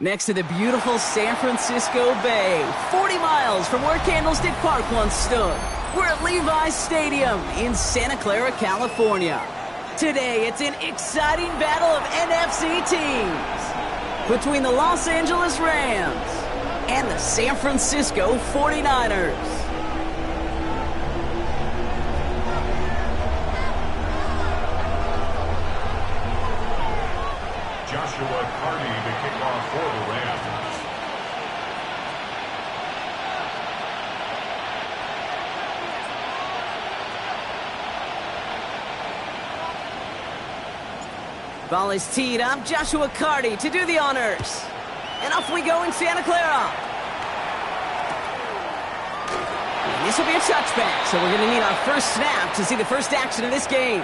Next to the beautiful San Francisco Bay, 40 miles from where Candlestick Park once stood. We're at Levi's Stadium in Santa Clara, California. Today, it's an exciting battle of NFC teams between the Los Angeles Rams and the San Francisco 49ers. Joshua Carney to kick off for the Rams. Ball is teed up. Joshua Carney to do the honors. And off we go in Santa Clara. And this will be a touchback, so we're going to need our first snap to see the first action of this game.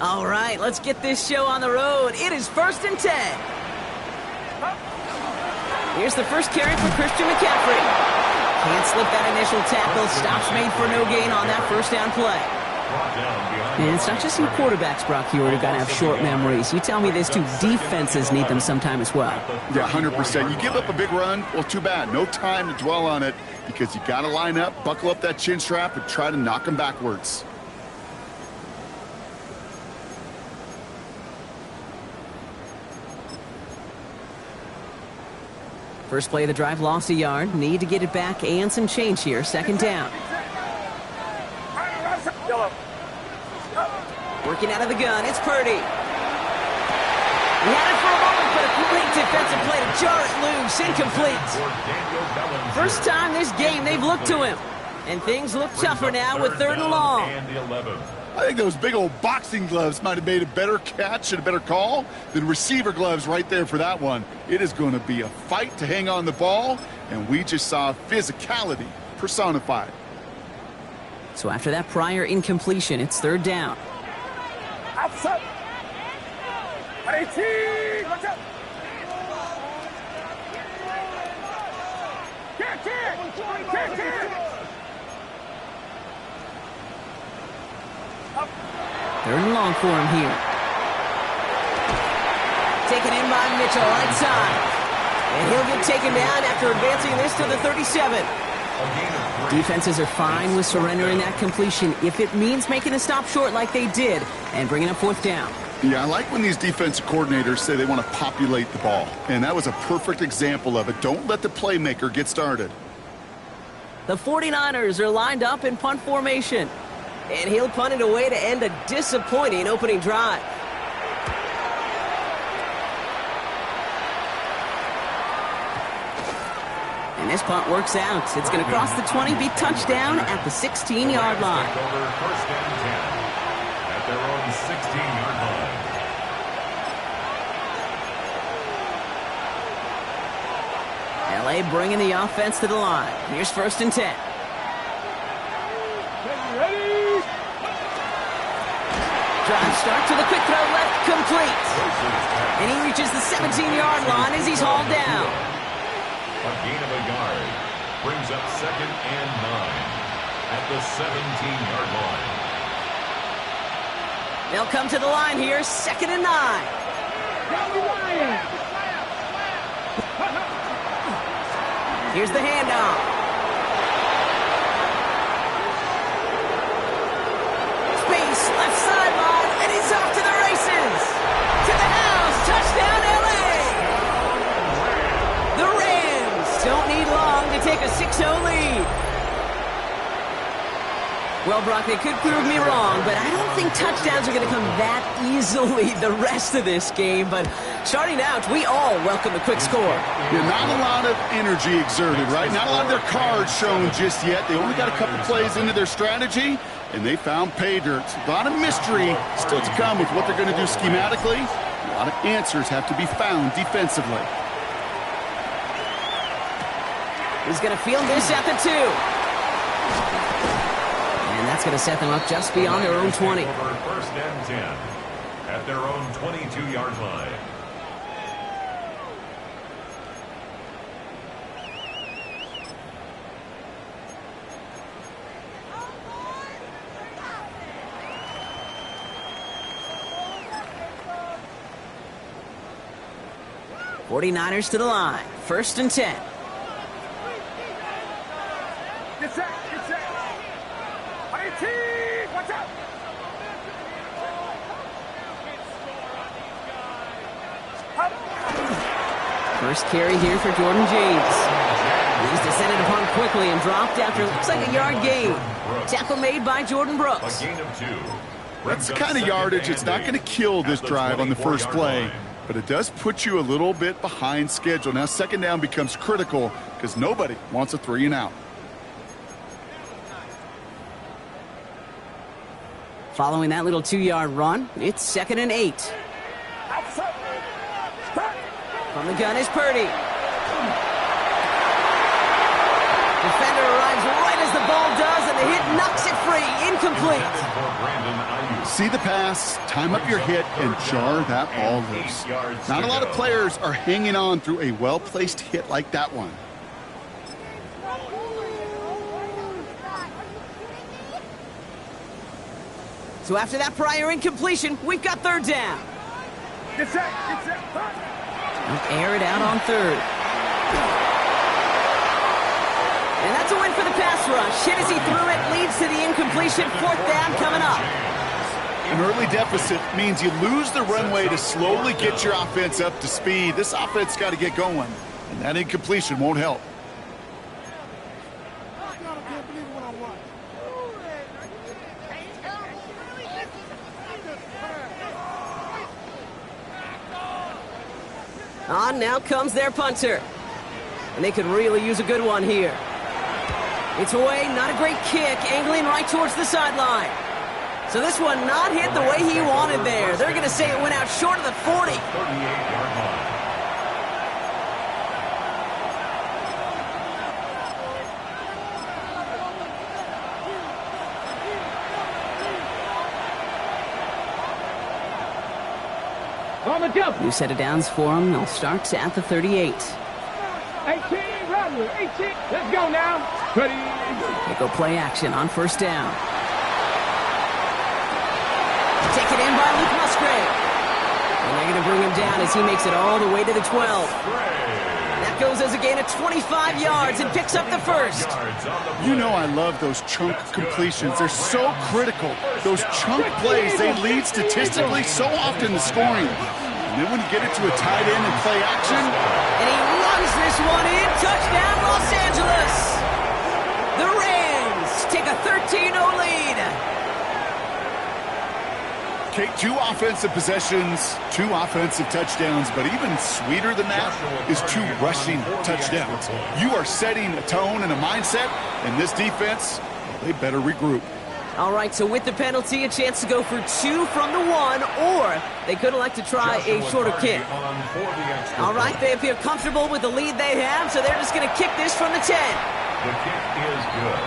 All right, let's get this show on the road. It is 1st and 10. Here's the first carry for Christian McCaffrey. Can't slip that initial tackle. Stops made for no gain on that first down play. And it's not just you quarterbacks, Brock, here who got to have short memories. You tell me this too, defenses need them sometime as well. Yeah, 100%. You give up a big run, well, too bad. No time to dwell on it because you got to line up, buckle up that chin strap, and try to knock them backwards. First play of the drive, lost a yard. Need to get it back and some change here. 2nd down. Working out of the gun, it's Purdy. He had it for a moment, but a great defensive play to jar it loose. Incomplete. First time this game they've looked to him. And things look tougher now with 3rd and long. I think those big old boxing gloves might have made a better catch and a better call than receiver gloves right there for that one. It is going to be a fight to hang on the ball, and we just saw physicality personified. So after that prior incompletion, it's 3rd down. Outside. 18. Watch out. Can't. 3rd and long for him here. Taken in by Mitchell, right side. And he'll get taken down after advancing this to the 37. Defenses are fine with surrendering that completion if it means making a stop short like they did and bringing up 4th down. Yeah, I like when these defensive coordinators say they want to populate the ball. And that was a perfect example of it. Don't let the playmaker get started. The 49ers are lined up in punt formation. And he'll punt it away to end a disappointing opening drive. And this punt works out. It's going to cross the 20, be touchdown at the 16-yard line. First and 10 at their own 16-yard line. LA bringing the offense to the line. Here's 1st and 10. Drive start to the quick throw left, complete. And he reaches the 17-yard line as he's hauled down. A gain of a yard brings up 2nd and 9 at the 17-yard line. They'll come to the line here, 2nd and 9. Here's the handoff. Space, left sideline, and he's off to the races. To the house, touchdown LA. The Rams don't need long to take a 6-0 lead. Well, Brock, they could prove me wrong, but I don't think touchdowns are going to come that easily the rest of this game. But starting out, we all welcome the quick score. Yeah, not a lot of energy exerted, right? Not a lot of their cards shown just yet. They only got a couple plays into their strategy, and they found pay dirt. A lot of mystery still to come with what they're going to do schematically. A lot of answers have to be found defensively. He's going to field this at the 2. And That's going to set them up just beyond their own 20. Over first and 10 at their own 22-yard line. '49ers to the line. First and 10. Get set, get set. 18, watch out. First carry here for Jordan James. He's descended upon quickly and dropped after looks like a yard gain. Tackle made by Jordan Brooks. A gain of 2. That's the kind of yardage it's not going to kill this drive on the first play, but it does put you a little bit behind schedule. Now second down becomes critical because nobody wants a 3 and out. Following that little 2-yard run, it's 2nd and 8. Outside. Start. From the gun is Purdy. Defender arrives right as the ball does, and the hit knocks it free. Incomplete. See the pass, time up your hit, and jar that ball loose. Not a lot of players are hanging on through a well-placed hit like that one. So after that prior incompletion, we've got third down. Get set, get set. Start. Air it out on third. And that's a win for the pass rush. Hit as he threw it, leads to the incompletion. Fourth down coming up. An early deficit means you lose the runway to slowly get your offense up to speed. This offense got to get going, and that incompletion won't help. On now comes their punter. And they could really use a good one here. It's away, not a great kick, angling right towards the sideline. So this one not hit the way he wanted there. They're going to say it went out short of the 40. 38-yard line. On the jump. New set of downs for them. They'll start at the 38. 18, run with 18. Let's go now. Ready. They go play action on first down. Taken in by Luke Musgrave. And they're going to bring him down as he makes it all the way to the 12. That goes as a gain of 25 yards and picks up the first. You know I love those chunk completions. They're so critical. Those chunk plays, they lead statistically so often to scoring. And then when you get it to a tight end and play action. And he runs this one in. Touchdown, Los Angeles. The Rams take a 13-0 lead. Okay, 2 offensive possessions, 2 offensive touchdowns, but even sweeter than that is 2 rushing touchdowns. You are setting a tone and a mindset, and this defense, they better regroup. All right, so with the penalty, a chance to go for 2 from the 1, or they could elect to try a shorter kick. All right, they appear comfortable with the lead they have, so they're just going to kick this from the 10. The kick is good.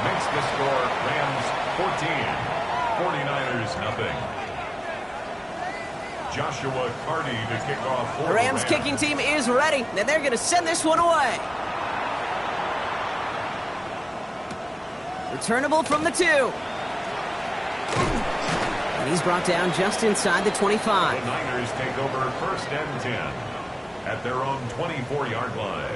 Makes the score Rams 14. 49ers nothing. Joshua Carty to kick off for The Rams kicking team is ready, and they're going to send this one away. Returnable from the 2. And he's brought down just inside the 25. The Niners take over first and 10 at their own 24-yard line.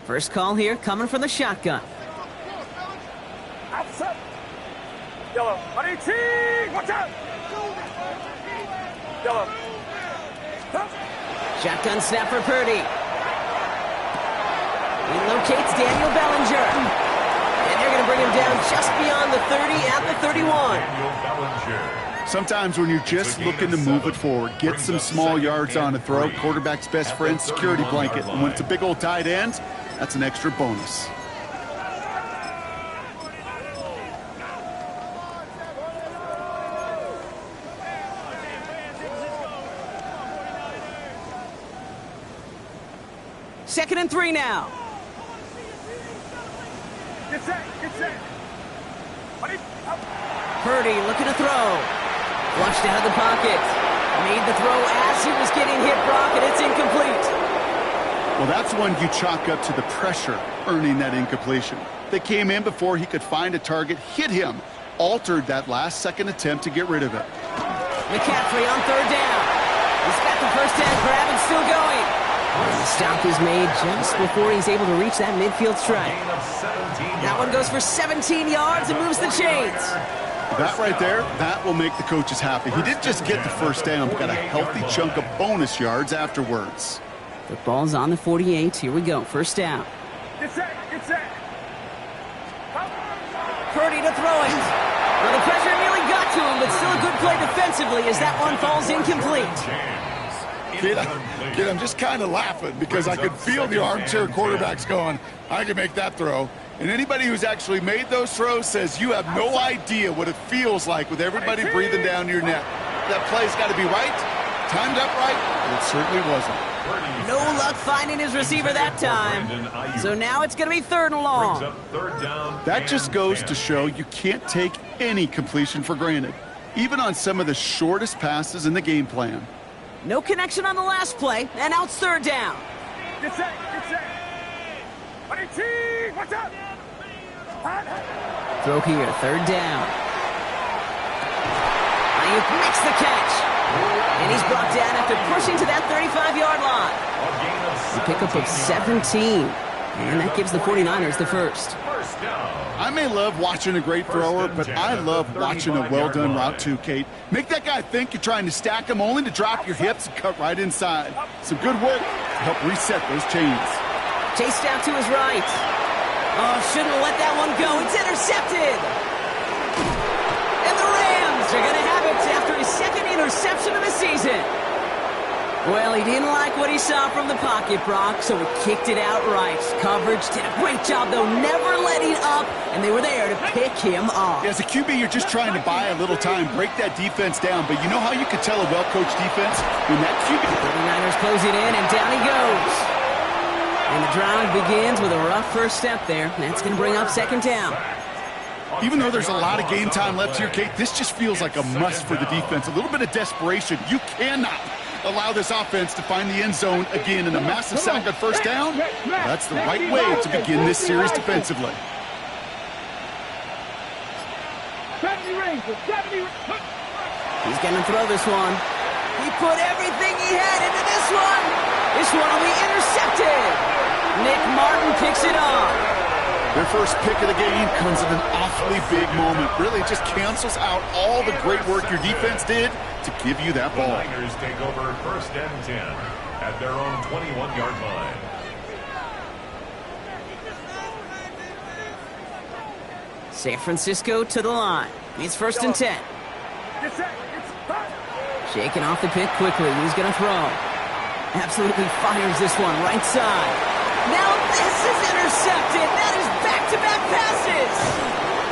First call here coming from the shotgun. Outside. Yellow. 18. Watch out. Yellow. Shotgun snap for Purdy. He locates Daniel Bellinger. And they're going to bring him down just beyond the 30 at the 31. Daniel Bellinger. Sometimes when you're just looking to move it forward, get some small yards on a throw, quarterback's best friend, security blanket. And when it's a big old tight end, that's an extra bonus. 2nd and 3 now. Get set, get set. Purdy looking to throw. Flushed out of the pocket. Made the throw as he was getting hit, Brock, and it's incomplete. Well, that's one you chalk up to the pressure earning that incompletion. They came in before he could find a target, hit him, altered that last-second attempt to get rid of it. McCaffrey on 3rd down. He's got the first down grab and still going. The stop is made just before he's able to reach that midfield strike. That one goes for 17 yards and moves the chains. That right there, that will make the coaches happy. He didn't just get the first down, but got a healthy chunk of bonus yards afterwards. The ball's on the 48. Here we go. 1st down. Get set, get set. Purdy to throw it. Well, the pressure nearly got to him, but still a good play defensively as that one falls incomplete. Kid, I'm just kind of laughing because I could feel the armchair quarterbacks going, I can make that throw. And anybody who's actually made those throws says you have no idea what it feels like with everybody breathing down your neck. That play's got to be right, timed up right, and it certainly wasn't. No luck finding his receiver that time. So now it's going to be 3rd and long. That just goes to show you can't take any completion for granted, even on some of the shortest passes in the game plan. No connection on the last play, and now it's 3rd down. Get set, get set. What's up? Throw here, 3rd down. Ayuk makes the catch. And he's brought down after pushing to that 35-yard line. A pickup of 17. And that gives the 49ers the first. I may love watching a great thrower, but I love watching a well-done route too, Kate. Make that guy think you're trying to stack him only to drop your hips and cut right inside. Some good work to help reset those chains. Chased out to his right. Oh, shouldn't have let that one go. It's intercepted. And the Rams are going to have it after his 2nd interception of the season. Well, he didn't like what he saw from the pocket, Brock, so he kicked it outright. Coverage did a great job, though, never letting up, and they were there to pick him off. As a QB, you're just trying to buy a little time, break that defense down, but you know how you can tell a well-coached defense? When that QB... 49ers close it in, and down he goes. And the drive begins with a rough first step there. That's going to bring up 2nd down. Even though there's a lot of game time left here, Kate, this just feels like a must for the defense. A little bit of desperation. You cannot allow this offense to find the end zone again in a massive sack on 1st down. That's the right way to begin this series defensively. 70 Rangers, 70. He's going to throw this one. He put everything he had into this one. This one will be intercepted. Nick Martin picks it off. Their first pick of the game comes at an awfully big moment. Really, it just cancels out all the great work your defense did to give you that ball. The Niners take over 1st and 10 at their own 21-yard line. San Francisco to the line. It's 1st and 10. Shaking off the pick quickly. He's going to throw. Absolutely fires this one right side. Now this is intercepted. That is back-to-back passes.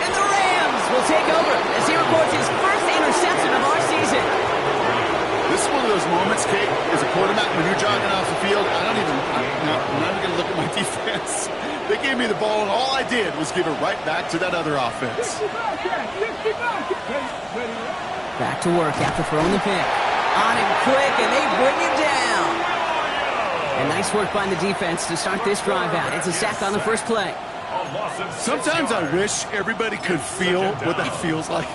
And the Rams will take over as he records his first interception of our season. This is one of those moments, Kate, as a quarterback, when you're jogging off the field, I'm not even going to look at my defense. They gave me the ball, and all I did was give it right back to that other offense. Back to work after throwing the pick. On him quick, and they bring him down. And nice work by the defense to start this drive out. It's a sack on the first play. Sometimes I wish everybody could feel what that feels like.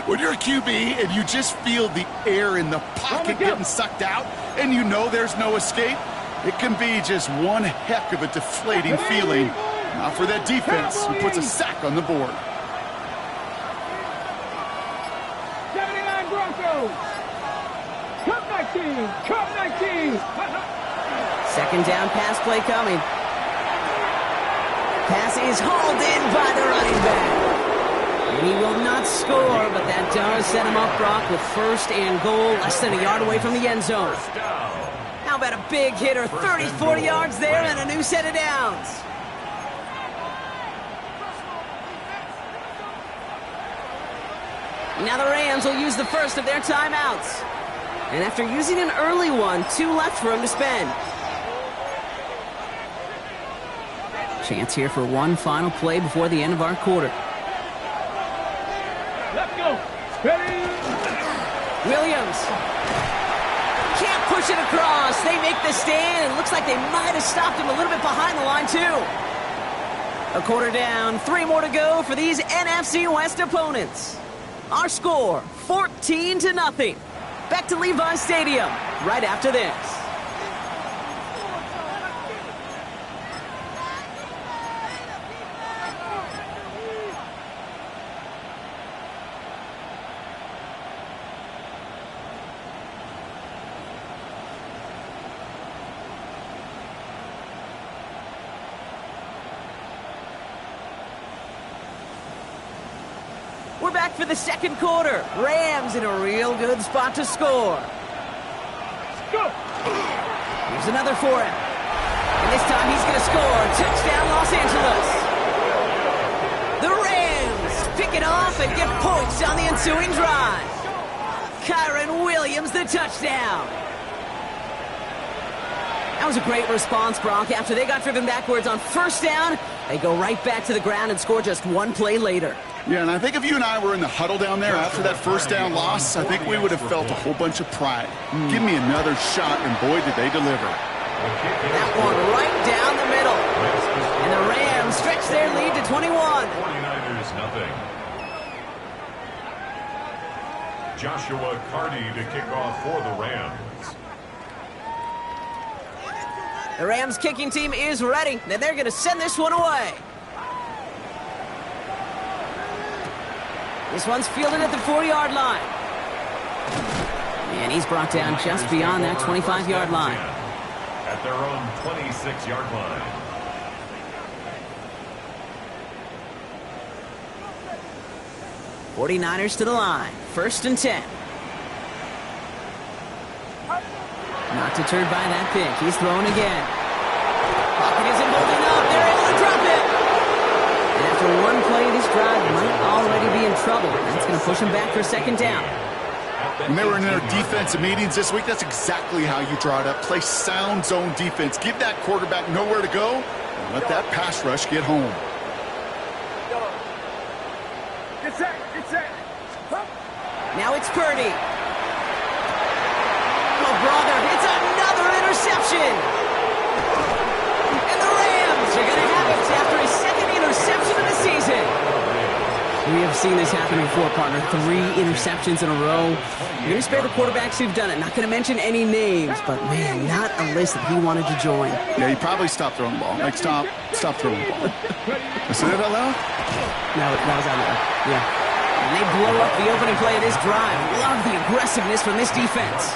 When you're a QB and you just feel the air in the pocket getting sucked out and you know there's no escape, it can be just one heck of a deflating feeling. Not for that defense who puts a sack on the board. 79 Broncos. Cup 19. Cup 19. 2nd down pass play coming. Pass is hauled in by the running back. And he will not score, but that does set him up, Brock, with 1st and goal, less than a yard away from the end zone. How about a big hitter, 30, 40 yards there, and a new set of downs. Now the Rams will use the first of their timeouts. And after using an early one, 2 left for him to spend. Chance here for one final play before the end of our quarter. Let's go. Ready? Williams. Can't push it across. They make the stand. It looks like they might have stopped him a little bit behind the line, too. A quarter down, 3 more to go for these NFC West opponents. Our score, 14-0. Back to Levi Stadium right after this. We're back for the second quarter. Rams in a real good spot to score. Go. Here's another for him. And this time he's going to score. Touchdown, Los Angeles. The Rams pick it off and get points on the ensuing drive. Kyron Williams, the touchdown. That was a great response, Brock. After they got driven backwards on first down, they go right back to the ground and score just one play later. Yeah, and I think if you and I were in the huddle down there after that first down loss, I think we would have felt a whole bunch of pride. Give me another shot, and boy, did they deliver. That one right down the middle. And the Rams stretch their lead to 21. 49ers nothing. Joshua Carty to kick off for the Rams. The Rams kicking team is ready. Then they're going to send this one away. This one's fielded at the 4-yard line. And he's brought down just beyond that 25-yard line. At their own 26-yard line. '49ers to the line. 1st and 10. Not deterred by that pick. He's throwing again. Pocket isn't holding up. They're able to drop it. And after one play, this drive might already be in trouble. That's going to push him back for 2nd down. When they were in their defensive meetings this week, that's exactly how you draw it up. Play sound zone defense. Give that quarterback nowhere to go, and let that pass rush get home. Get set. Get set. Now it's Purdy. Oh, brother, it's another interception. And the Rams are going to have it after his 2nd interception of the season. We have seen this happen before, partner. 3 interceptions in a row. You're going to spare the quarterbacks who've done it. Not going to mention any names, but, man, not a list that he wanted to join. Yeah, he probably stopped throwing the ball. Like, stop throwing the ball. Say that out loud? No, that was out loud. Yeah. And they blow up the opening play of this drive. Love the aggressiveness from this defense.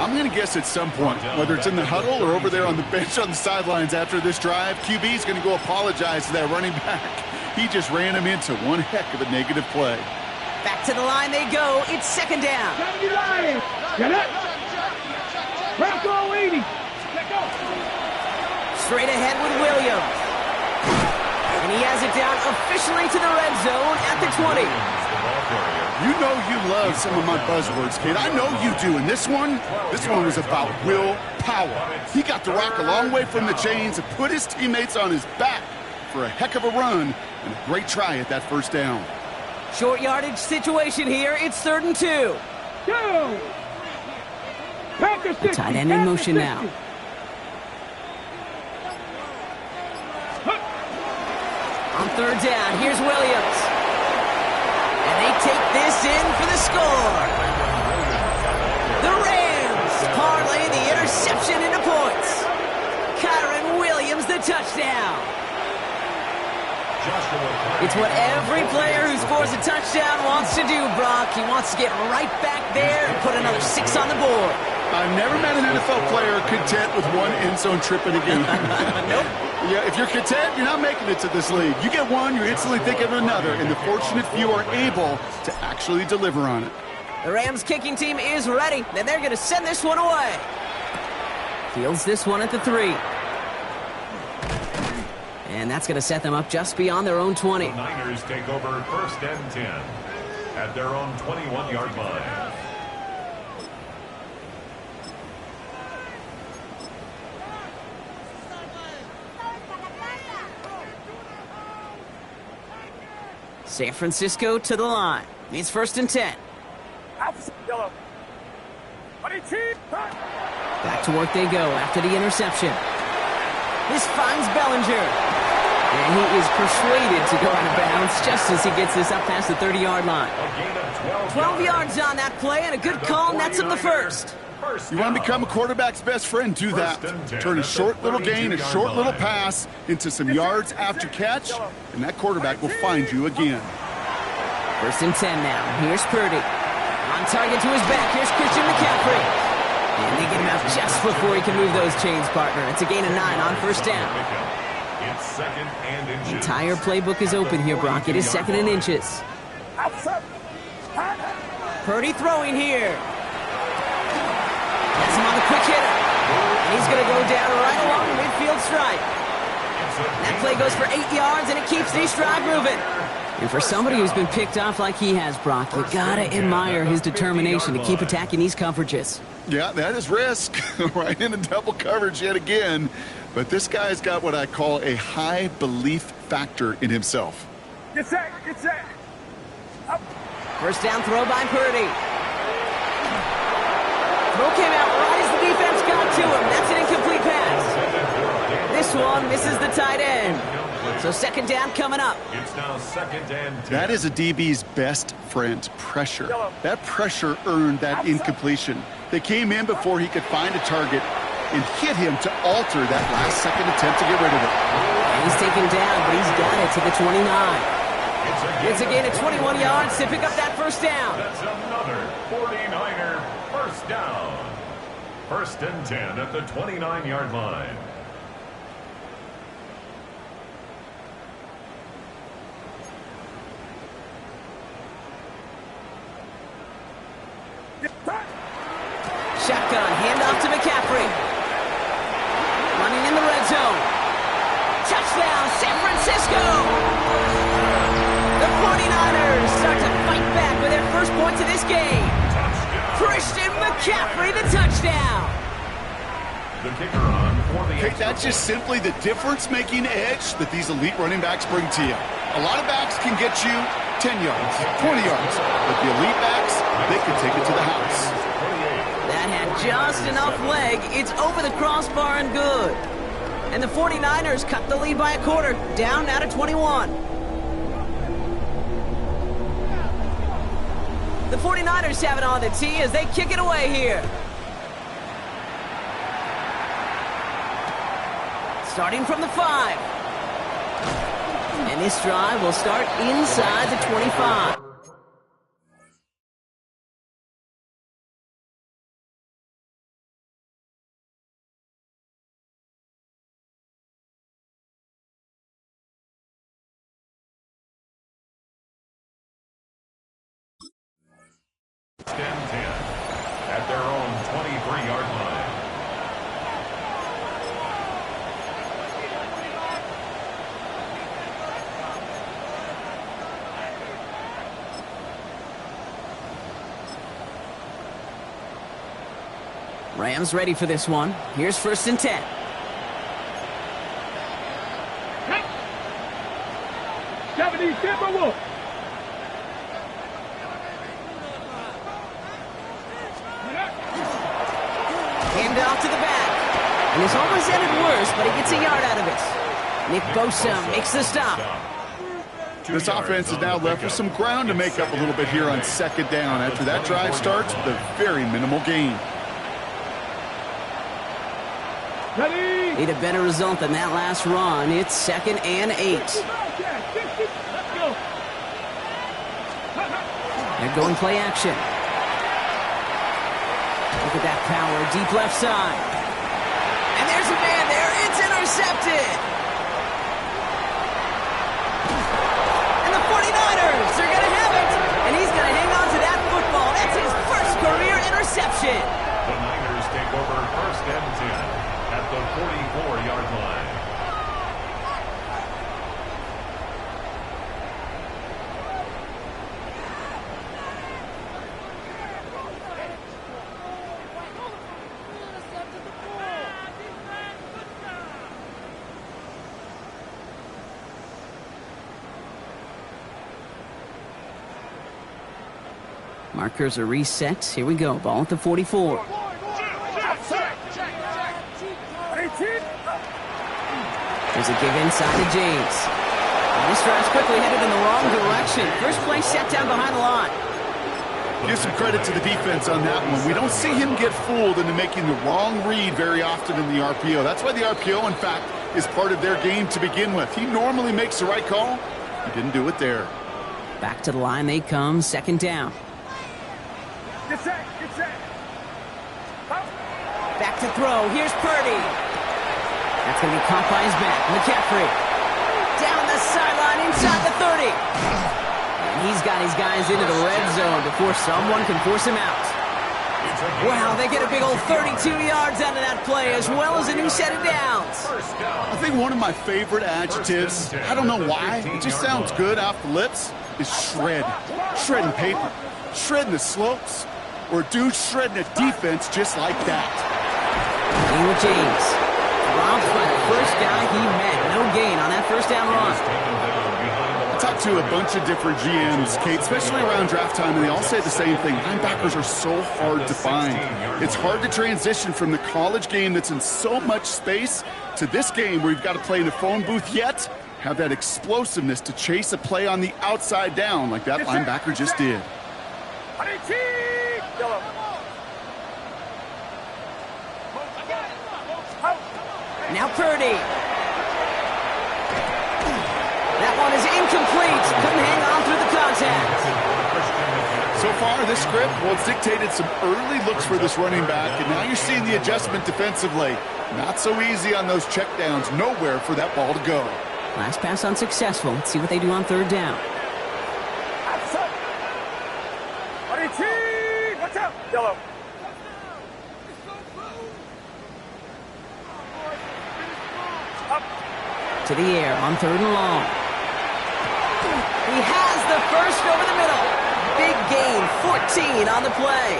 I'm going to guess at some point, whether it's in the huddle or over there on the bench on the sidelines after this drive, QB is going to go apologize to that running back. He just ran him into one heck of a negative play. Back to the line they go. It's 2nd down. Get up. Bronco 80. Let go. Straight ahead with Williams. And he has it down officially to the red zone at the 20. You know you love some of my buzzwords, kid. I know you do. And this one was about willpower. He got the rock a long way from the chains and put his teammates on his back for a heck of a run and a great try at that 1st down. Short yardage situation here. It's 3rd and 2. Go. The tight end in motion now. On 3rd down, here's Williams. And they take this in for the score. The Rams parlay the interception into points. Kyron Williams, the touchdown. It's what every player who scores a touchdown wants to do, Brock. He wants to get right back there and put another 6 on the board. I've never met an NFL player content with one end zone trip in a game. Nope. Yeah, if you're content, you're not making it to this league. You get one, you're instantly thinking of another, and the fortunate few are able to actually deliver on it. The Rams kicking team is ready, and they're going to send this one away. Fields this one at the 3. And that's going to set them up just beyond their own 20. The Niners take over 1st and 10 at their own 21-yard line. San Francisco to the line. It's 1st and 10. Back to work they go after the interception. This finds Bellinger. And he is persuaded to go out of bounds just as he gets this up past the 30-yard line. 12 yards on that play, and a good call nets him the first. You want to become a quarterback's best friend, do that. Turn a short little gain, a short little pass into some yards after catch, and that quarterback will find you again. 1st and 10 now. Here's Purdy. On target to his back. Here's Christian McCaffrey. And they get him out just before he can move those chains, partner. It's a gain of 9 on 1st down. It's 2nd and inches. The entire playbook is open here, Brock. It is 2nd and inches. Purdy throwing here. Has him on the quick hitter. And he's going to go down right along the midfield stripe. That play goes for 8 yards, and it keeps this drive moving. And for somebody who's been picked off like he has, Brock, you got to admire his determination to keep attacking these coverages. Yeah, that is risk. Right into double coverage yet again. But this guy's got what I call a high belief factor in himself. Get set, get set. Up. 1st down throw by Purdy. Throw came out right as the defense got to him. That's an incomplete pass. This one misses the tight end. So 2nd down coming up. It's now 2nd and 10. That is a DB's best friend, pressure. That pressure earned that incompletion. They came in before he could find a target and hit him to alter that last-second attempt to get rid of it. And he's taken down, but he's got it to the 29. It's a gain of 21 yards to pick up that 1st down. That's another 49er 1st down. 1st and 10 at the 29-yard line. Shotgun, handoff to McCaffrey. Running in the red zone. Touchdown, San Francisco! The 49ers start to fight back with their first points of this game. Christian McCaffrey, the touchdown! The kicker on for the Okay, that's just simply the difference-making edge that these elite running backs bring to you. A lot of backs can get you 10 yards, 20 yards, but the elite backs, they can take it to the house. That had just enough leg. It's over the crossbar and good. And the 49ers cut the lead by a quarter, down now to 21. The 49ers have it on the tee as they kick it away here. Starting from the 5. And this drive will start inside the 25. and 10 at their own 23-yard line. Rams ready for this one. Here's 1st and 10. Hey. 70, Timberwolves. Hand off to the back. And this almost ended worse, but he gets a yard out of it. Nick Bosa makes the stop. This offense is now left with some ground to make up a little bit here on 2nd down after that drive starts with a very minimal gain. Ready. Need a better result than that last run. It's 2nd and 8. Let's go. They're going play action. Look at that power, deep left side. And there's a man there. It's intercepted. And the 49ers are going to have it. And he's going to hang on to that football. That's his first career interception. The Niners take over 1st and 10 at the 44-yard line. Markers are reset. Here we go. Ball at the 44. There's a give inside to James. And this drive's quickly headed in the wrong direction. First play set down behind the line. Give some credit to the defense on that one. We don't see him get fooled into making the wrong read very often in the RPO. That's why the RPO, in fact, is part of their game to begin with. He normally makes the right call. He didn't do it there. Back to the line they come, second down. Get set. Back to throw. Here's Purdy. That's going to be caught by his back. McCaffrey. Down the sideline inside the 30. And he's got his guys into the red zone before someone can force him out. Wow, they get a big old 32 yards out of that play, as well as a new set of downs. I think one of my favorite adjectives, I don't know why, it just sounds good off the lips, is shred. Shredding paper. Shredding the slopes. Or a dude shredding a defense just like that. With James. Robbed by the first guy he met. No gain on that first down run. I talked to a bunch of different GMs, Kate, especially around draft time, and they all say the same thing. Linebackers are so hard to find. It's hard to transition from the college game that's in so much space to this game where you've got to play in a phone booth, yet have that explosiveness to chase a play on the outside down like that linebacker just did. Now Purdy. That one is incomplete. Couldn't hang on through the contact. So far, this script, well, it's dictated some early looks for this running back, and now you're seeing the adjustment defensively. Not so easy on those checkdowns. Nowhere for that ball to go. Last pass unsuccessful. Let's see what they do on third down. Watch out. Yellow. To the air on third and long. He has the first over the middle. Big gain, 14 on the play.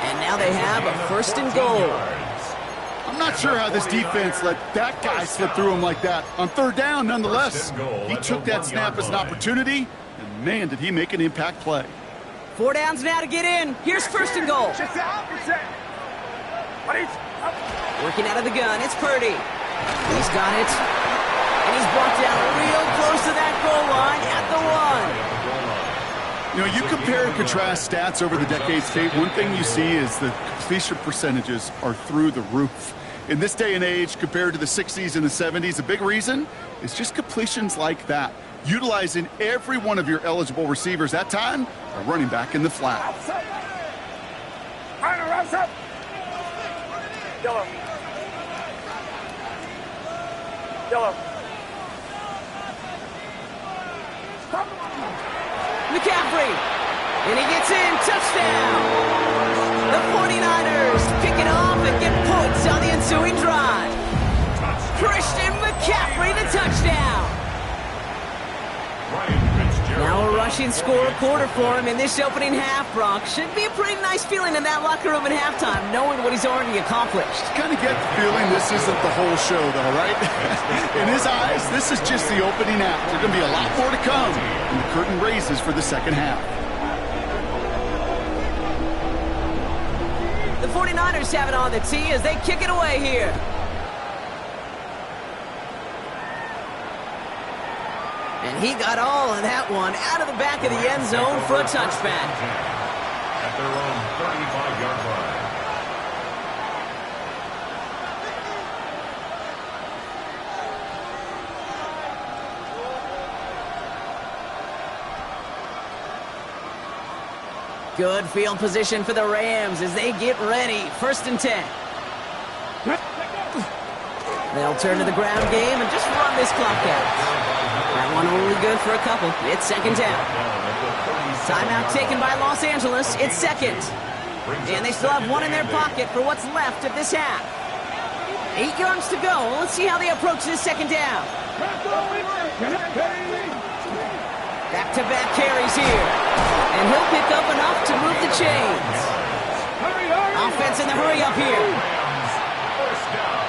And now they have a first and goal. I'm not sure how this defense let that guy slip through him like that. On third down, nonetheless, he took that snap as an opportunity, and man, did he make an impact play. 4 downs now to get in. Here's first and goal. Working out of the gun, it's Purdy. He's got it. And he's brought down real close to that goal line at the 1. You know, you compare and contrast stats over the decades, Kate. One thing you see is the completion percentages are through the roof. In this day and age, compared to the 60s and the 70s, a big reason is just completions like that. Utilizing every one of your eligible receivers. That time, a running back in the flat. Yellow. McCaffrey. And he gets in. Touchdown. The 49ers pick it off and get points on the ensuing drive. Christian McCaffrey, the touchdown. Now a rushing score quarter for him in this opening half, Brock. Should be a pretty nice feeling in that locker room at halftime, knowing what he's already accomplished. Kind of get the feeling this isn't the whole show, though, right? In his eyes, this is just the opening act. There's going to be a lot more to come when the curtain raises for the second half. The 49ers have it on the tee as they kick it away here. And he got all of that one out of the back of the end zone for a touchback. At their own 35-yard line. Good field position for the Rams as they get ready. First and 10. They'll turn to the ground game and just run this clock out. That one only good for a couple. It's second down. Timeout taken by Los Angeles. It's second. And they still have one in their pocket for what's left of this half. 8 yards to go. Let's see how they approach this second down. Back-to-back carries here. And he'll pick up enough to move the chains. Offense in the hurry up here. First down.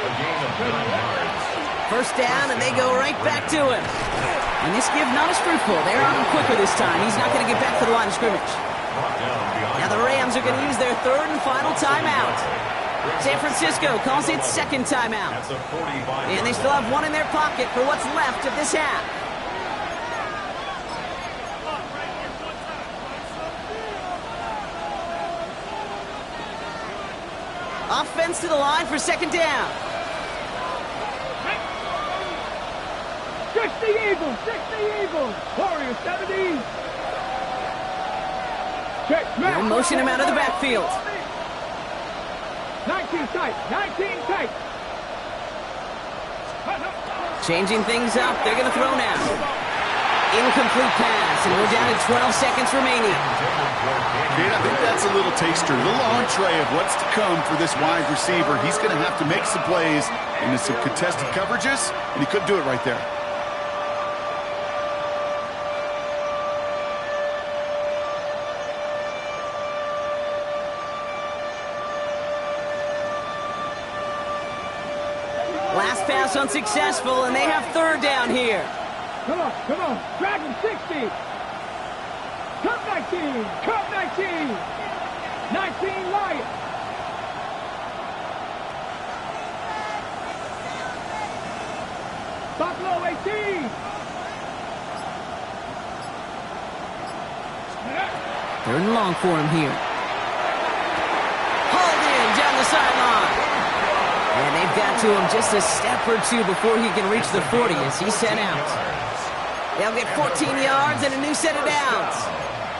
A gain of 9 yards. First down, and they go right back to him. And this give not as fruitful. They're on him quicker this time. He's not going to get back to the line of scrimmage. Now the Rams are going to use their third and final timeout. San Francisco calls it second timeout. And they still have one in their pocket for what's left of this half. Offense to the line for second down. 60 Eagles, 60 Eagles. Warriors 70. Check. They'll motion him out of the backfield. 19 tight, 19 tight. Changing things up. They're going to throw now. Incomplete pass, and we're down to 12 seconds remaining. Kate, I think that's a little taster, a little entree of what's to come for this wide receiver. He's going to have to make some plays into some contested coverages, and he couldn't do it right there. Last pass unsuccessful, and they have third down here. Come on, come on. Dragon 60. Cup 19. Cup 19. 19 Lions. Buffalo 18. Third and long for him here. Hauled in down the sideline. And they've got to him just a step or two before he can reach the 40 as he's sent out. They'll get 14 yards and a new set of downs.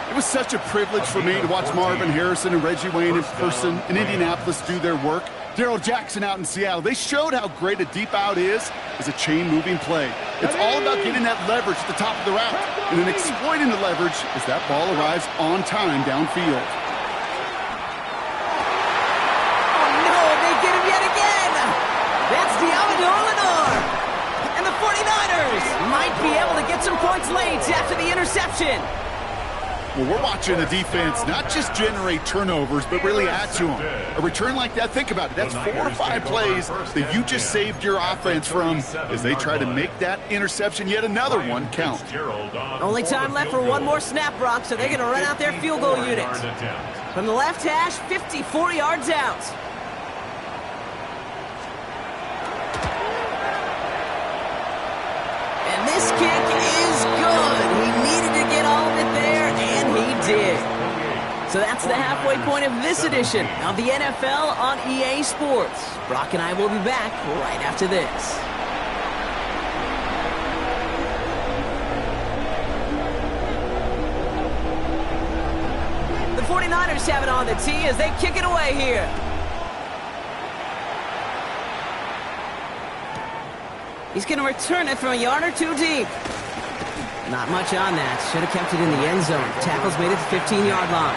It was such a privilege for me to watch Marvin Harrison and Reggie Wayne in person in Indianapolis do their work. Darrell Jackson out in Seattle. They showed how great a deep out is as a chain-moving play. It's all about getting that leverage at the top of the route and then exploiting the leverage as that ball arrives on time downfield. Oh, no, they get him yet again. That's Diamador Lenore. And the 49ers might be able to get some points late after the interception. Well, we're watching a defense not just generate turnovers, but really add to them. A return like that, think about it, that's 4 or 5 plays that you just saved your offense from as they try to make that interception, yet another one, count. Only time left for one more snap, Brock, so they're going to run out their field goal unit. From the left hash, 54 yards out. And this kick is good. He needed to get all of it there, and he did. So that's the halfway point of this edition of the NFL on EA Sports. Brock and I will be back right after this. The 49ers have it on the tee as they kick it away here. He's going to return it from a yard or two deep. Not much on that. Should have kept it in the end zone. Tackles made it to the 15-yard line.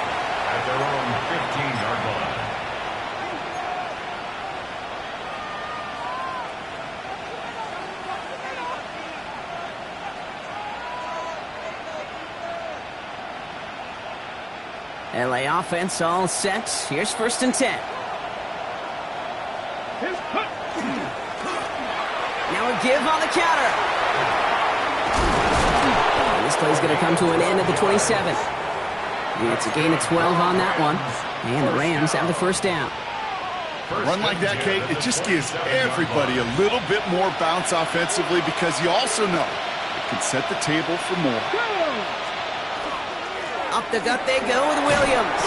At their own 15-yard line. LA offense all set. Here's 1st and 10. Now a give on the counter. And this play's going to come to an end at the 27. And it's a gain of 12 on that one. And the Rams have the first down. A run like that, Kate, it just gives everybody a little bit more bounce offensively because you also know it can set the table for more. Up the gut they go with Williams.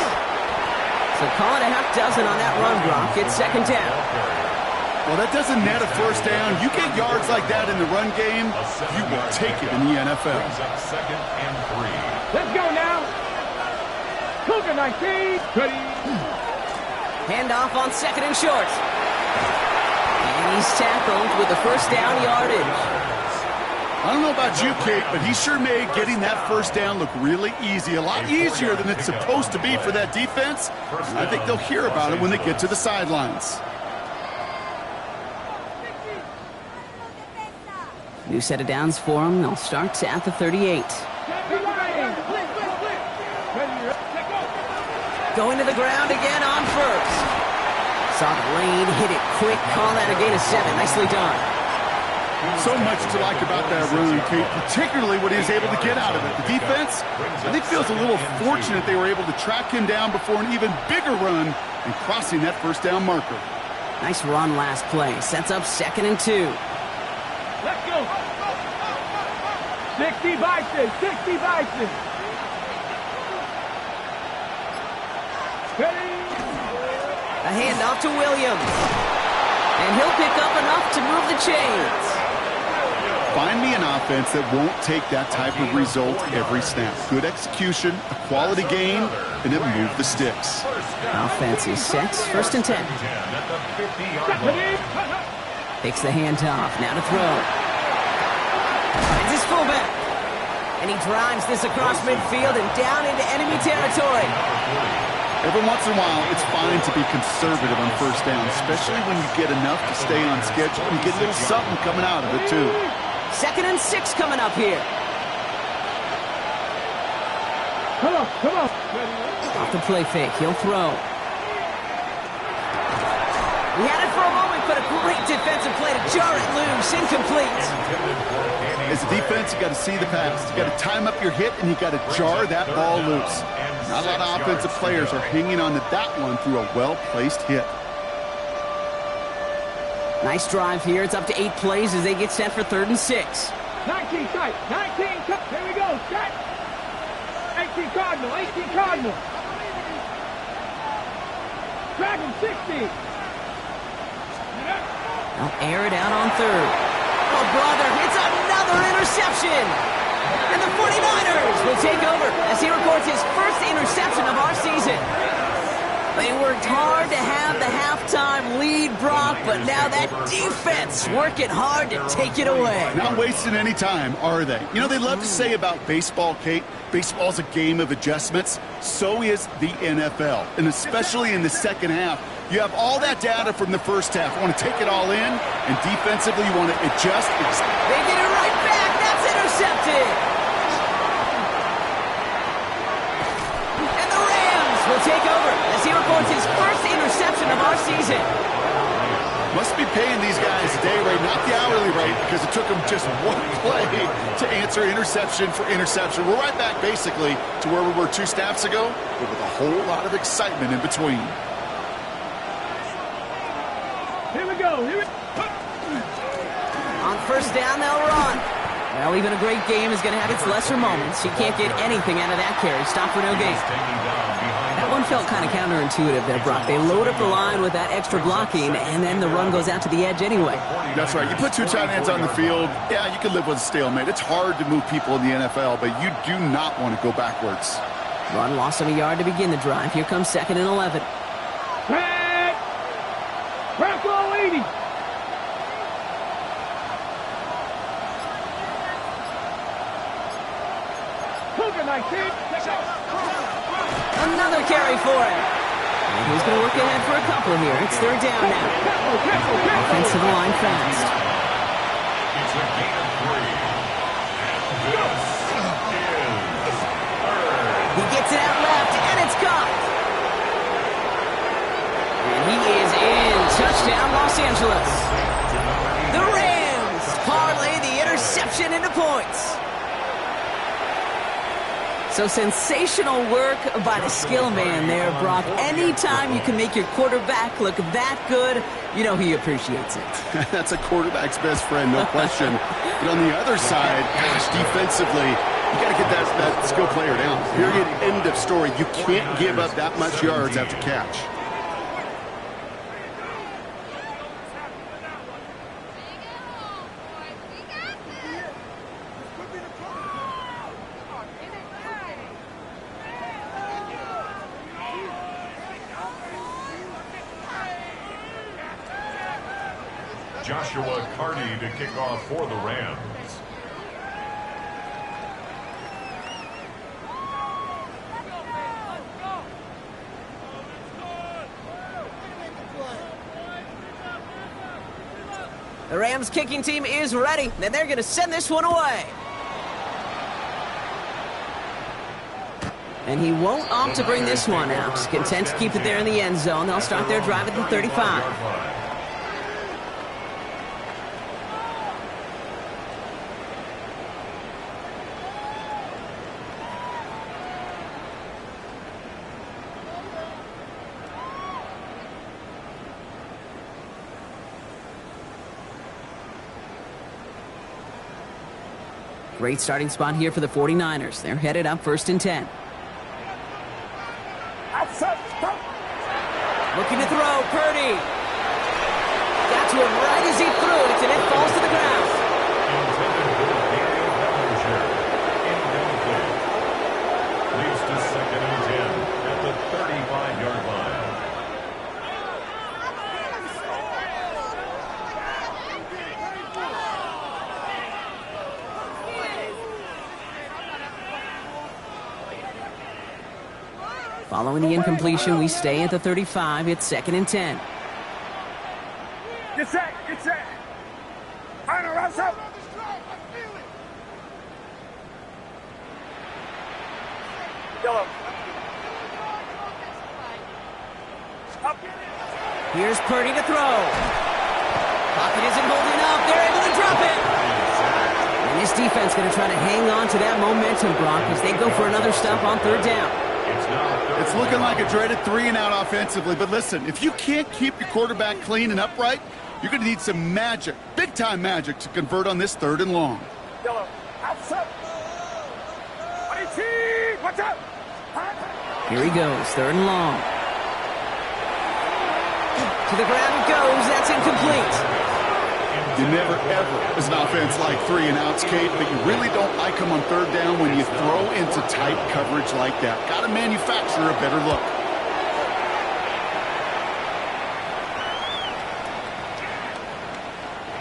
So call it a half dozen on that run, Brock. It's second down. Well, that doesn't net a first down. You get yards like that in the run game, you will take it in the NFL. Second and 3. Let's go now. Cougar 19. Ready. Handoff on second and short. And he's tackled with the first down yardage. I don't know about you, Kate, but he sure made getting that first down look really easy. A lot easier than it's supposed to be for that defense. And I think they'll hear about it when they get to the sidelines. New set of downs for them. They'll start at the 38. Going to the ground again on first. Saw the lane, hit it quick, call that a gain of 7. Nicely done. So much to like about that run, Kate, particularly what he was able to get out of it. The defense, I think, feels a little fortunate they were able to track him down before an even bigger run and crossing that first down marker. Nice run last play. Sets up 2nd and 2. Let's go. 60 Bison, 60 Bison. Ready? A handoff to Williams. And he'll pick up enough to move the chains. Find me an offense that won't take that type of result every snap. Good execution, a quality game, and then move the sticks. Offense is set. 1st and 10. Takes the handoff. Now to throw. Finds his fullback. And he drives this across midfield and down into enemy territory. Every once in a while, it's fine to be conservative on first down, especially when you get enough to stay on schedule and get a little something coming out of it, too. 2nd and 6 coming up here. Come on, come on. Off the play fake, he'll throw. He had it for a moment, but a great defensive play to jar it loose. Incomplete. As a defense, you got to see the pass. You got to time up your hit, and you got to jar that ball loose. Not a lot of offensive players are hanging on to that one through a well-placed hit. Nice drive here. It's up to 8 plays as they get set for 3rd and 6. 19 tight, 19 tight. Here we go, set. 18 Cardinal, 18 Cardinal. Dragon 60. They'll air it out on 3rd. Oh, brother, it's another interception. And the 49ers will take over as he records his first interception of our season. They worked hard to have the halftime lead, Brock, but now that defense working hard to take it away. Not wasting any time, are they? You know, they love to say about baseball, Kate, baseball's a game of adjustments. So is the NFL, and especially in the second half. You have all that data from the first half. You want to take it all in, and defensively you want to adjust. They get it right back. That's intercepted. And the Rams will take over as he records his first interception of our season. Must be paying these guys a day rate, not the hourly rate, because it took them just one play to answer interception for interception. We're right back, basically, to where we were 2 snaps ago, but with a whole lot of excitement in between. Here we go. Here we go. On 1st down, they'll run. Well, even a great game is going to have its lesser moments. You can't get anything out of that carry. Stop for no gain. That one felt kind of counterintuitive there, Brock. They load up the line with that extra blocking, and then the run goes out to the edge anyway. That's right. You put 2 tight ends on the field, yeah, you can live with a stalemate. It's hard to move people in the NFL, but you do not want to go backwards. Run lost on a yard to begin the drive. Here comes 2nd and 11. Bronco 80. Cougar 19. Another carry for him. And he's going to look ahead for a couple here. It's 3rd down now. Offensive line fast. It's a gain of 3. He gets it out left, and it's caught. And he is in. Touchdown, Los Angeles. The Rams parlay the interception into points. So sensational work by the skill man there, Brock. Anytime you can make your quarterback look that good, you know he appreciates it. That's a quarterback's best friend, no question. But on the other side, gosh, defensively, you got to get that skill player down. Period, end of story. You can't give up that much yards after catch. Joshua Carty to kick off for the Rams. The Rams kicking team is ready, and they're going to send this one away. And he won't opt to bring this one out. Content to keep it there in the end zone. They'll start their drive at the 35. Great starting spot here for the 49ers. They're headed up 1st and 10. Looking to throw, Purdy. Got to him right as he threw it, and it falls to the ground. Leads to 2nd and 10 at the 35-yard line. Following the incompletion, we stay at the 35. It's 2nd and 10. Get set, get set. Final rush up. Yellow. Up. Here's Purdy to throw. Pocket isn't holding up. They're able to drop it. And this defense going to try to hang on to that momentum, Brock, as they go for another stop on 3rd down. It's looking like a dreaded 3-and-out offensively, but listen, if you can't keep your quarterback clean and upright, you're going to need some magic, big-time magic, to convert on this 3rd and long. Yellow. Outside. Watch out. Here he goes, 3rd and long. To the ground it goes. That's incomplete. You never, ever, as an offense, like 3-and-outs, Kate, but you really don't like them on 3rd down when you throw into tight coverage like that. Got to manufacture a better look.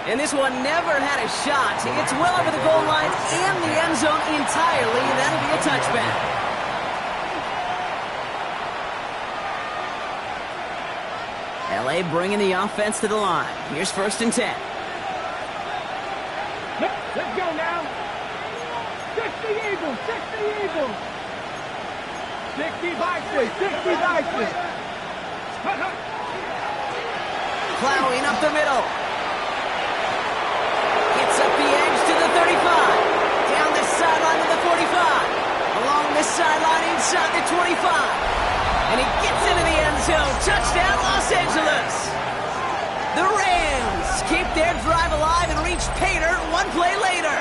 And this one never had a shot. It's well over the goal line and the end zone entirely. That'll be a touchback. LA bringing the offense to the line. Here's 1st and 10. Let's go now. 60 Eagles, 60 Eagles. 60 Vikings, 60 Vikings. Plowing up the middle. Gets up the edge to the 35. Down the sideline to the 45. Along the sideline inside the 25. And he gets into the end zone. Touchdown, Los Angeles. The Rams keep their drive alive and reach pay dirt one play later.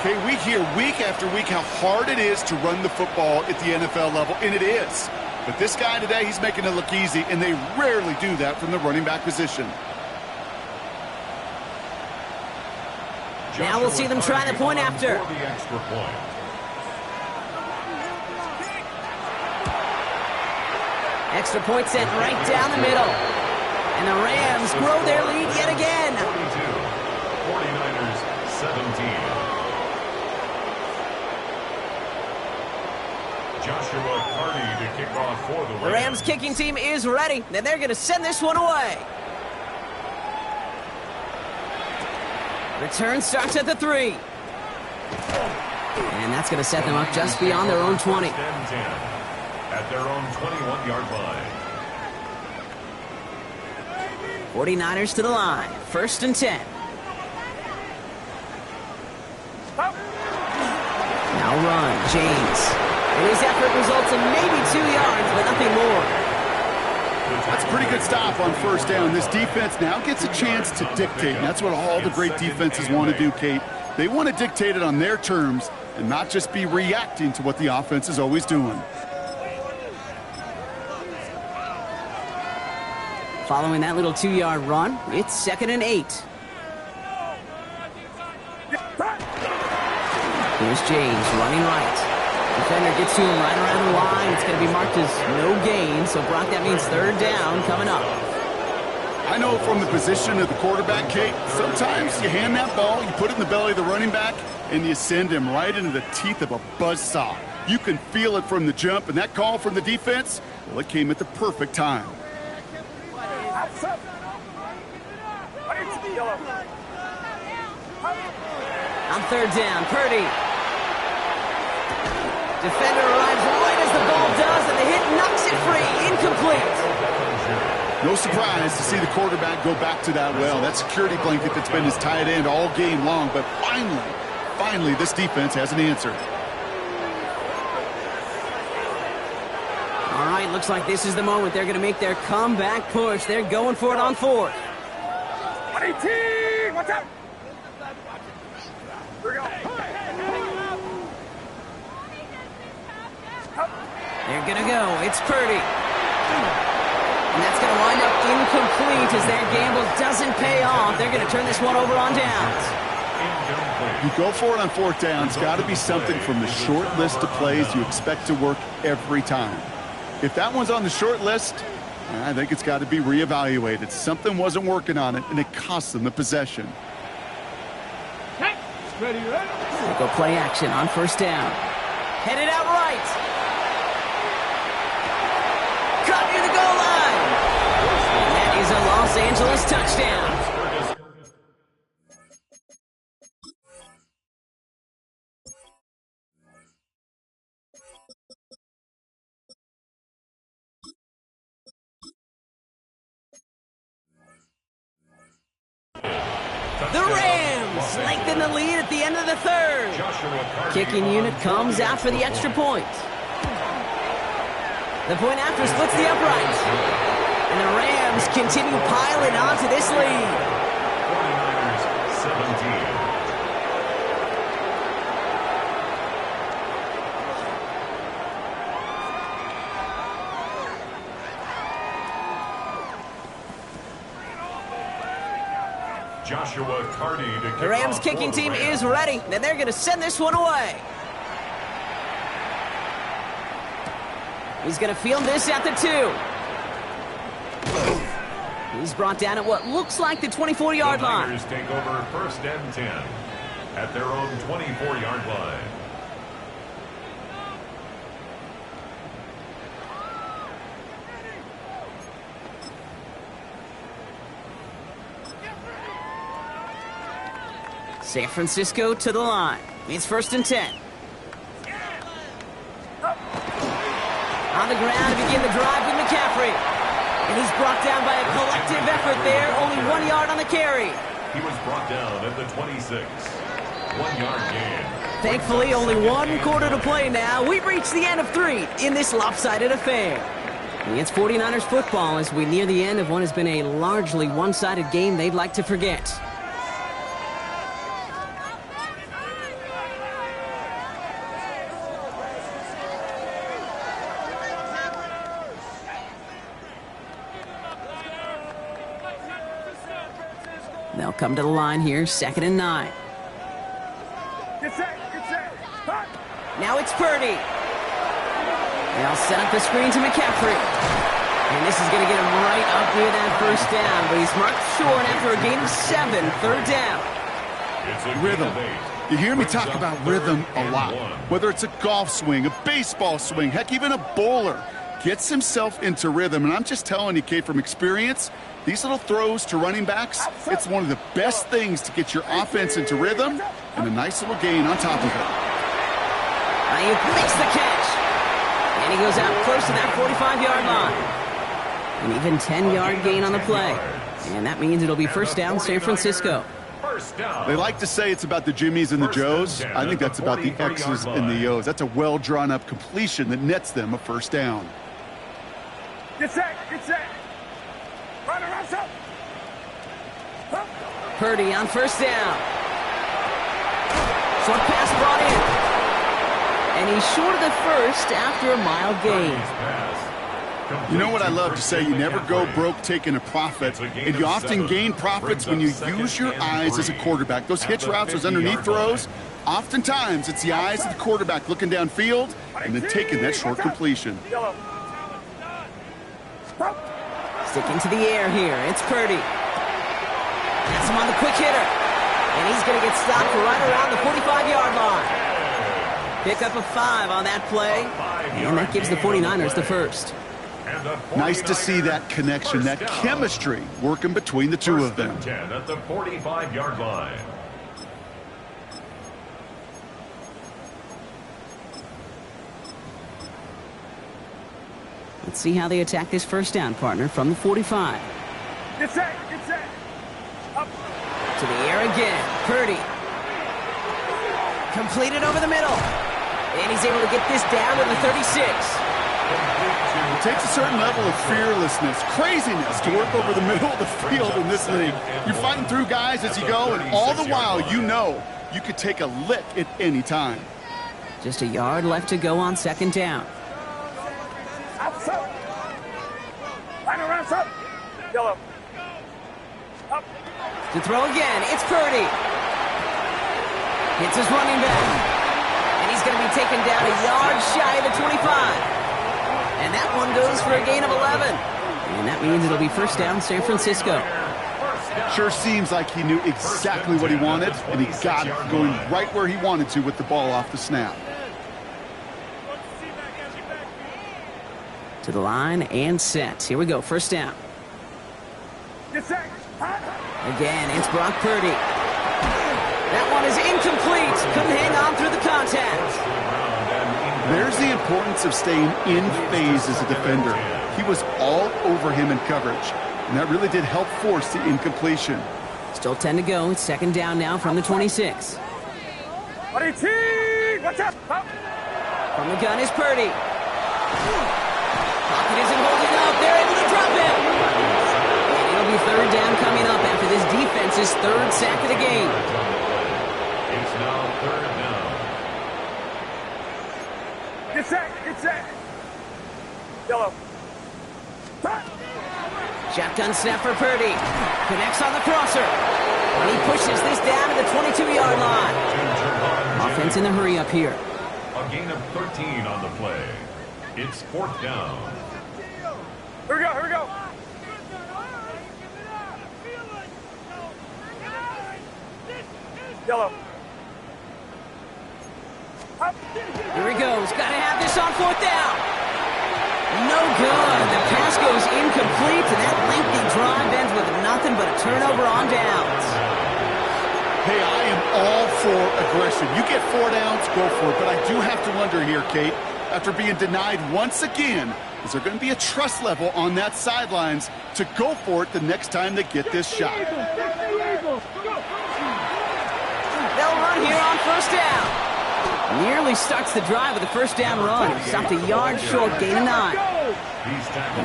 Okay, we hear week after week how hard it is to run the football at the NFL level, and it is. But this guy today, he's making it look easy, and they rarely do that from the running back position. Now we'll see them try the point after. For the extra point. Extra point sent right down the middle. And the Rams grow their lead yet again. 42. 49ers 17. Joshua Carney to kick off for the Rams. The Rams kicking team is ready. And they're going to send this one away. Return starts at the 3. And that's going to set them up just beyond their own 20. 10. At their own 21-yard line. 49ers to the line. 1st and 10. Now run, James. And his effort results in maybe 2 yards, but nothing more. That's a pretty good stop on 1st down. This defense now gets a chance to dictate, and that's what all the great defenses want to do, Kate. They want to dictate it on their terms and not just be reacting to what the offense is always doing. Following that little 2-yard run, it's 2nd and 8. Here's James running right. Defender gets to him right around the line. It's going to be marked as no gain. So, Brock, that means 3rd down coming up. I know from the position of the quarterback, Kate, sometimes you hand that ball, you put it in the belly of the running back, and you send him right into the teeth of a buzzsaw. You can feel it from the jump, and that call from the defense, well, it came at the perfect time. On 3rd down, Purdy. Defender arrives right as the ball does, and the hit knocks it free. Incomplete. No surprise to see the quarterback go back to that well. That security blanket that's been his tight end all game long, but finally, this defense has an answer. All right, looks like this is the moment they're going to make their comeback push. They're going for it on 4th. 18, watch out! They're going to go. It's Purdy. And that's going to wind up incomplete as that gamble doesn't pay off. They're going to turn this one over on downs. You go for it on fourth down. It's got to be something from the short list of plays you expect to work every time. If that one's on the short list, I think it's got to be reevaluated. Something wasn't working on it, and it cost them the possession. Ready, ready. They go play action on first down. Headed out right. Caught near the goal line. And that is a Los Angeles touchdown. The Rams lengthen the lead at the end of the third. Kicking unit comes out for the extra point. The point after splits the uprights. And the Rams continue piling on to this lead. 49ers 17. Joshua Cardi to kick The Rams off kicking for the team Rams. is ready, and they're going to send this one away. He's going to field this at the 2. He's brought down at what looks like the 24-yard The line. Niners take over first and 10 at their own 24-yard line. San Francisco to the line. It's first and 10. On the ground to begin the drive with McCaffrey. And he's brought down by a collective effort there. Only 1 yard on the carry. He was brought down at the 26. 1 yard gain. Thankfully, only 1 quarter to play now. We've reached the end of 3 in this lopsided affair. And it's 49ers football as we near the end of what has been a largely one-sided game they'd like to forget. They'll come to the line here, second and 9. Get set, hot. Now it's Purdy. They'll set up the screen to McCaffrey. And this is going to get him right up near that first down. But he's marked short after a gain of 7, third down. It's a Rhythm. gain of 8. You hear me Brings talk up about third rhythm a and lot. 1. Whether it's a golf swing, a baseball swing, heck, even a bowler gets himself into rhythm. And I'm just telling you, Kate, from experience, these little throws to running backs, it's one of the best things to get your offense into rhythm and a nice little gain on top of it. Ayuk makes the catch. And he goes out close to that 45-yard line. An even 10-yard gain on the play. And that means it'll be first down, San Francisco. First down. They like to say it's about the Jimmies and the Joes. I think that's about the X's and the O's. That's a well-drawn-up completion that nets them a first down. Get set. Run around up. Purdy on first down. Short pass brought in. And he's short of the first after a mile gain. You know what I love to say? You never go broke taking a profit, and you often gain profits when you use your eyes as a quarterback. Those hitch routes, those underneath throws, oftentimes it's the eyes of the quarterback looking downfield and then taking that short completion. Sticking to the air here. It's Purdy. That's him on the quick hitter. And he's going to get stopped right around the 45-yard line. Pick up a 5 on that play. And that gives the 49ers the first. Nice to see that connection, that chemistry working between the two of them. 10 at the 45-yard line. Let's see how they attack this first down, partner, from the 45. Get set. Up. To the air again. Purdy. Completed over the middle. And he's able to get this down to the 36. It takes a certain level of fearlessness, craziness to work over the middle of the field in this league. You're fighting through guys as you go, and all the while you know you could take a lick at any time. Just a yard left to go on second down. To throw again, it's Purdy. Hits his running back. And he's going to be taken down a yard shy of the 25. And that one goes for a gain of 11. And that means it'll be first down San Francisco. Sure seems like he knew exactly what he wanted, and he got it going right where he wanted to with the ball off the snap. To the line and set. Here we go, first down. Again, it's Brock Purdy. That one is incomplete. Couldn't hang on through the contact. There's the importance of staying in phase as a defender. He was all over him in coverage, and that really did help force the incompletion. Still 10 to go. It's second down now from the 26. Watch out! From the gun is Purdy. Pocket isn't holding up. They're able to drop him. And it'll be third down coming up after this defense's third sack of the game. It's now third down. Get set! Yellow. Shotgun snap for Purdy. Connects on the crosser. And he pushes this down to the 22-yard line. Offense in the hurry up here. A gain of 13 on the play. It's fourth down. Here we go. Yellow. Here he goes. Got to have this on fourth down. No good. The pass goes incomplete, and that lengthy drive ends with nothing but a turnover on downs. Hey, I am all for aggression. You get 4 downs, go for it. But I do have to wonder here, Kate, after being denied once again, is there going to be a trust level on that sidelines to go for it the next time they get this shot? They'll run here on first down. Nearly starts the drive with a first down run. Stopped a yard short, gain of 9.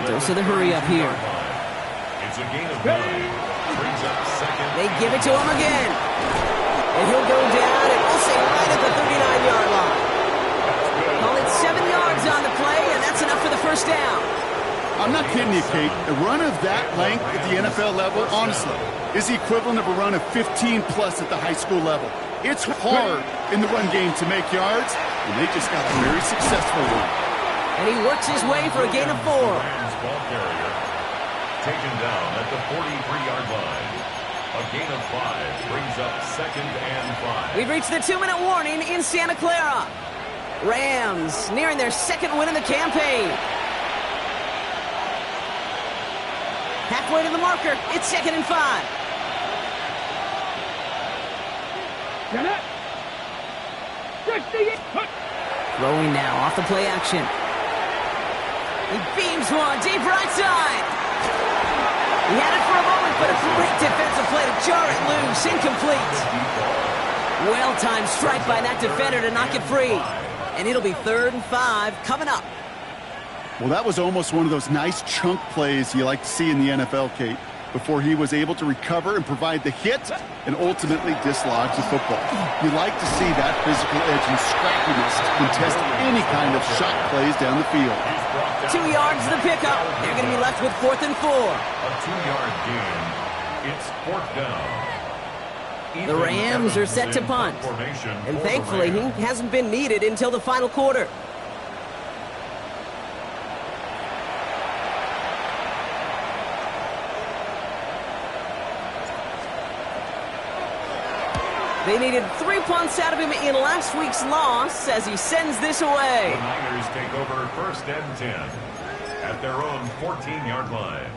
Dose of the hurry up here. It's a gain of 9. Brings up second. They give it to him again. And he'll go down, and we'll say right at the 39-yard line. Call it 7 yards on the play, and that's enough for the first down. I'm not kidding you, Kate. A run of that length at the NFL level, honestly, is the equivalent of a run of 15-plus at the high school level. It's hard in the run game to make yards, and they just got a very successful one. And he works his way for a gain of 4. Rams ball carrier taken down at the 43-yard line. A gain of 5 brings up second and 5. We've reached the 2-minute warning in Santa Clara. Rams nearing their second win in the campaign. Halfway to the marker. It's second and 5. Throwing now off the play action. He beams one deep right side. He had it for a moment, but a great defensive play to jar it loose. Incomplete. Well-timed strike by that defender to knock it free. And it'll be third and 5 coming up. Well, that was almost one of those nice chunk plays you like to see in the NFL, Kate, before he was able to recover and provide the hit and ultimately dislodge the football. You like to see that physical edge and scrappiness to contest any kind of shot plays down the field. 2 yards to the pickup. They're going to be left with fourth and 4. A 2-yard gain. It's fourth down. The Rams are set to punt. And thankfully, he hasn't been needed until the final quarter. They needed 3 punts out of him in last week's loss as he sends this away. The Niners take over first and 10 at their own 14-yard line.